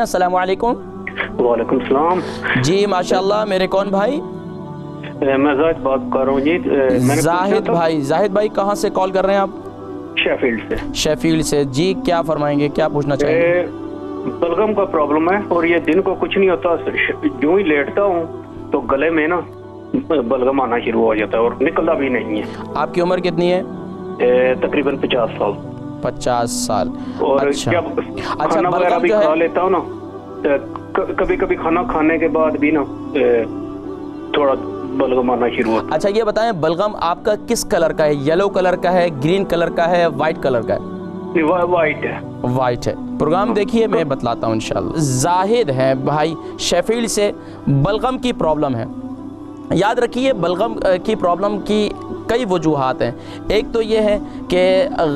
السلام علیکم۔ وعلیکم السلام جی ماشاءاللہ، میرے کون بھائی؟ میں زاہد بات کر رہا ہوں جی۔ زاہد بھائی کہاں سے کال کر رہے ہیں آپ؟ شیفیلڈ سے۔ شیفیلڈ سے، جی کیا فرمائیں گے، کیا پوچھنا چاہیں گے؟ بلغم کا پرابلم ہے اور یہ دن کو کچھ نہیں ہوتا، جو ہی لیٹتا ہوں تو گلے میں نا بلغم آنا شروع ہو جاتا ہے اور نکلتا بھی نہیں ہے۔ آپ کی عمر کتنی ہے؟ تقریباً 50 سال۔ 50 سال، اور اچھا جب کھانا وغیرہ بھی کھا لیتا ہوں نا، کبھی کبھی کھانا کھانے کے بعد بھی نا تھوڑا بلغم آنا شروع ہوتا ہے۔ اچھا یہ بتائیں، بلغم آپ کا کس کلر کا ہے؟ یلو کلر کا ہے، گرین کلر کا ہے، وائٹ کلر کا ہے؟ وائٹ ہے۔ وائٹ ہے۔ پروگرام دیکھیے، میں بتلاتا ہوں انشاءاللہ۔ زاہد ہے بھائی شیفیلڈ سے، بلغم کی پرابلم ہے۔ یاد رکھیے بلغم کی پرابلم کی کئی وجوہات ہیں۔ ایک تو یہ ہے کہ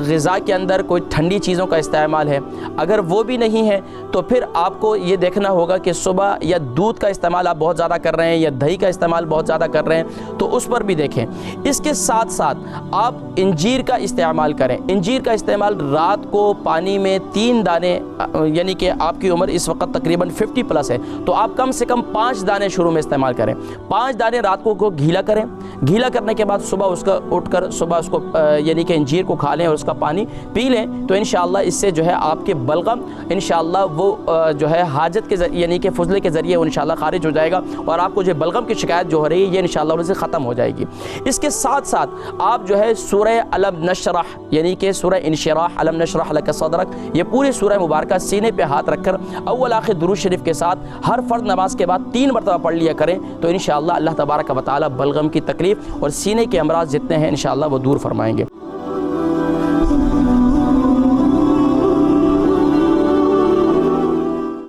غذا کے اندر کوئی ٹھنڈی چیزوں کا استعمال ہے، اگر وہ بھی نہیں ہے تو پھر آپ کو یہ دیکھنا ہوگا کہ صبح یا دودھ کا استعمال آپ بہت زیادہ کر رہے ہیں یا دہی کا استعمال بہت زیادہ کر رہے ہیں، تو اس پر بھی دیکھیں۔ اس کے ساتھ ساتھ آپ انجیر کا استعمال کریں۔ انجیر کا استعمال رات کو پانی میں 3 دانے، یعنی کہ آپ کی عمر اس وقت تقریباً 50+ ہے تو آپ کم سے کم 5 دانے شروع میں استعمال کریں۔ 5 دانے رات کو گھیلا کریں۔ گھیلا کرنے کے بعد صبح اس کا اٹھ کر صبح اس کو یعنی کہ انجیر کو کھا لیں اور اس کا پانی پی لیں، تو انشاءاللہ اس سے جو ہے آپ کے بلغم انشاءاللہ وہ جو ہے حاجت کے یعنی کہ فضلے کے ذریعے وہ انشاءاللہ خارج ہو جائے گا اور آپ کو جو بلغم کی شکایت جو ہو رہی ہے یہ انشاءاللہ ان سے ختم ہو جائے گی۔ اس کے ساتھ ساتھ آپ جو ہے سورہ الم نشرح یعنی کہ سورہ انشراح، الم نشرح لک صدرک، یہ پوری سورہ مبارکہ سینے پہ ہاتھ رکھ کر اول آخر درود شریف کے ساتھ ہر فرض نماز کے بعد 3 مرتبہ پڑھ لیا کریں، تو انشاءاللہ اللہ تبارک و تعالی بلغم کی تکلیف اور سینے کے امراض جتنے ہیں انشاءاللہ وہ دور فرمائیں گے۔